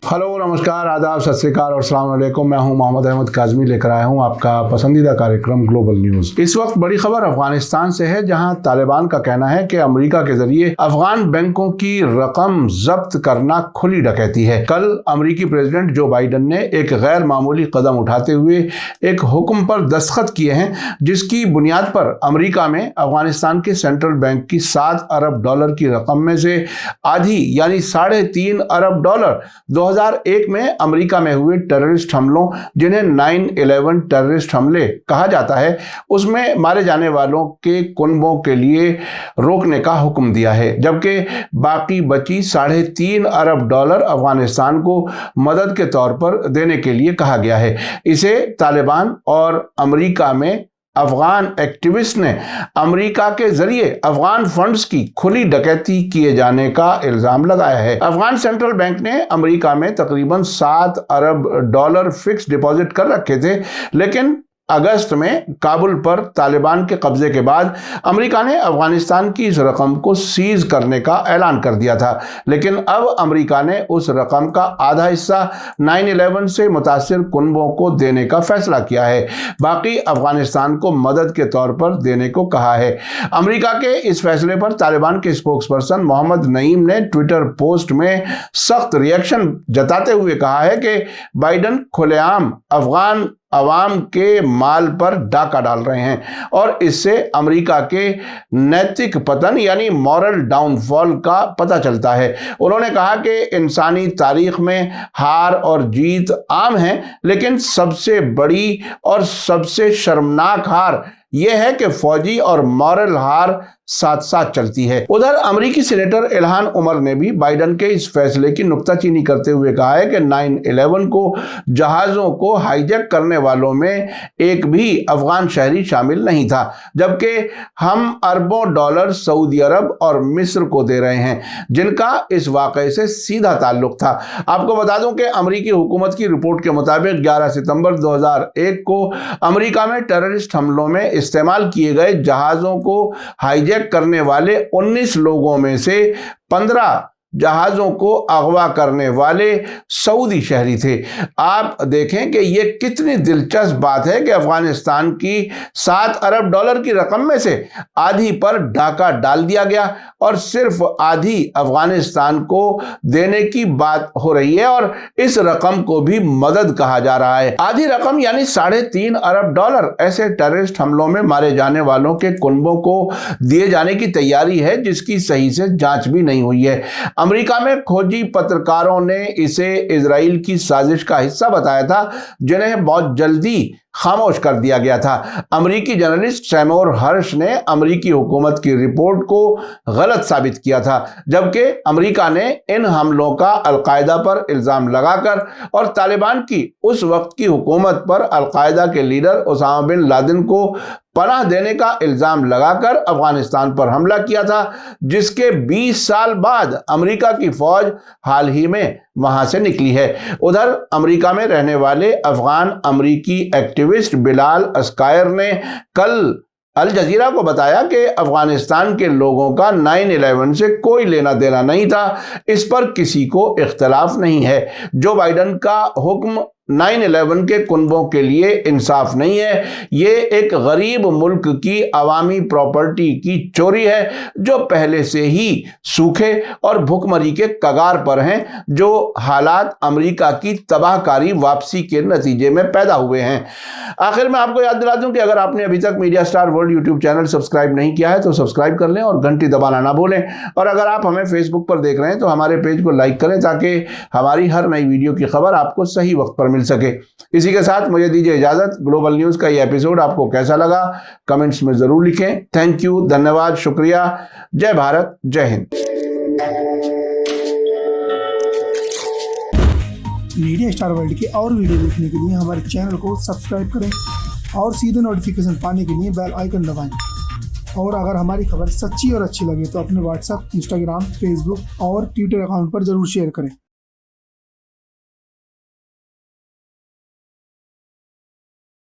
Hello, नमस्कार, आदाब, सत श्री अकाल और अस्सलाम वालेकुम। मैं हूं मोहम्मद अहमद काज़मी, लेकर आया हूं आपका पसंदीदा कार्यक्रम ग्लोबल न्यूज़। इस वक्त बड़ी खबर अफगानिस्तान से है, जहां तालिबान का कहना है कि अमेरिका के जरिए अफगान बैंकों की रकम जब्त करना खुली डकैती है। कल अमेरिकी प्रेसिडेंट जो बाइडन ने एक गैर मामूली कदम उठाते हुए एक हुक्म पर दस्तखत किए हैं, जिसकी बुनियाद पर अमेरिका में अफगानिस्तान के सेंट्रल बैंक की $7 अरब की रकम में से आधी यानी $3.5 अरब 2001 में अमेरिका में हुए टेररिस्ट हमलों, जिन्हें 9/11 टेररिस्ट हमले कहा जाता है, उसमें मारे जाने वालों के कुनबों के लिए रोकने का हुक्म दिया है, जबकि बाकी बची $3.5 अरब अफगानिस्तान को मदद के तौर पर देने के लिए कहा गया है। इसे तालिबान और अमेरिका में अफगान एक्टिविस्ट ने अमेरिका के जरिए अफगान फंड्स की खुली डकैती किए जाने का इल्जाम लगाया है। अफगान सेंट्रल बैंक ने अमेरिका में तकरीबन $7 अरब फिक्स डिपॉजिट कर रखे थे, लेकिन अगस्त में काबुल पर तालिबान के कब्जे के बाद अमेरिका ने अफगानिस्तान की इस रकम को सीज करने का ऐलान कर दिया था। लेकिन अब अमेरिका ने उस रकम का आधा हिस्सा 9/11 से मुतासिर कुनबों को देने का फैसला किया है, बाकी अफगानिस्तान को मदद के तौर पर देने को कहा है। अमेरिका के इस फैसले पर तालिबान के स्पोक्सपर्सन मोहम्मद नईम ने ट्विटर पोस्ट में सख्त रिएक्शन जताते हुए कहा है कि बाइडन खुलेआम अफगान अवाम के माल पर डाका डाल रहे हैं और इससे अमेरिका के नैतिक पतन यानी मॉरल डाउनफॉल का पता चलता है। उन्होंने कहा कि इंसानी तारीख में हार और जीत आम है, लेकिन सबसे बड़ी और सबसे शर्मनाक हार यह है कि फौजी और मॉरल हार साथ साथ चलती है। उधर अमेरिकी सीनेटर इल्हान उमर ने भी बाइडन के इस फैसले की नुक्ताचीनी करते हुए कहा है कि 9/11 को जहाजों को हाईजैक करने वालों में एक भी अफगान शहरी शामिल नहीं था, जबकि हम अरबों डॉलर सऊदी अरब और मिस्र को दे रहे हैं, जिनका इस वाकये से सीधा ताल्लुक था। आपको बता दूं कि अमेरिकी हुकूमत की रिपोर्ट के मुताबिक 11 सितंबर 2001 को अमेरिका में टेररिस्ट हमलों में इस्तेमाल किए गए जहाजों को हाईजैक करने वाले 19 लोगों में से 15 जहाजों को अगवा करने वाले सऊदी शहरी थे। आप देखें कि यह कितनी दिलचस्प बात है कि अफगानिस्तान की $7 अरब की रकम में से आधी पर डाका डाल दिया गया और सिर्फ आधी अफगानिस्तान को देने की बात हो रही है और इस रकम को भी मदद कहा जा रहा है। आधी रकम यानी $3.5 अरब ऐसे टेररिस्ट हमलों में मारे जाने वालों के कुनबों को दिए जाने की तैयारी है, जिसकी सही से जांच भी नहीं हुई है। अमेरिका में खोजी पत्रकारों ने इसे इजराइल की साजिश का हिस्सा बताया था, जिन्हें बहुत जल्दी खामोश कर दिया गया था। अमेरिकी जर्नलिस्ट सैमोर हर्ष ने अमेरिकी हुकूमत की रिपोर्ट को गलत साबित किया था, जबकि अमेरिका ने इन हमलों का अलकायदा पर इल्जाम लगाकर और तालिबान की उस वक्त की हुकूमत पर अलकायदा के लीडर ओसामा बिन लादेन को पनाह देने का इल्जाम लगाकर अफगानिस्तान पर हमला किया था, जिसके 20 साल बाद अमेरिका की फौज हाल ही में वहां से निकली है। उधर अमेरिका में रहने वाले अफगान अमेरिकी एक्टिविस्ट बिलाल अस्कायर ने कल अल जजीरा को बताया कि अफगानिस्तान के लोगों का 9/11 से कोई लेना देना नहीं था, इस पर किसी को इख्तलाफ नहीं है। जो बाइडन का हुक्म 9/11 के कुनबों के लिए इंसाफ नहीं है, ये एक गरीब मुल्क की अवामी प्रॉपर्टी की चोरी है, जो पहले से ही सूखे और भुखमरी के कगार पर हैं, जो हालात अमेरिका की तबाहकारी वापसी के नतीजे में पैदा हुए हैं। आखिर में आपको याद दिला दूं कि अगर आपने अभी तक media star world YouTube channel subscribe नहीं किया है तो सब्सक्राइब कर लें और घंटी दबाना ना भूलें। और अगर आप हमें फेसबुक पर देख रहे हैं तो हमारे पेज को लाइक करें, ताकि हमारी हर नई वीडियो की खबर आपको सही वक्त पर मिल सके। इसी के साथ मुझे दीजिए इजाजत। ग्लोबल न्यूज का यह एपिसोड आपको कैसा लगा कमेंट्स में जरूर लिखें। थैंक यू, धन्यवाद, शुक्रिया। जय भारत, जय हिंद। मीडिया स्टार वर्ल्ड के और वीडियो देखने के लिए हमारे चैनल को सब्सक्राइब करें और सीधे नोटिफिकेशन पाने के लिए बेल आइकन दबाएं। और अगर हमारी खबर सच्ची और अच्छी लगे तो अपने व्हाट्सएप, इंस्टाग्राम, फेसबुक और ट्विटर अकाउंट पर जरूर शेयर करें।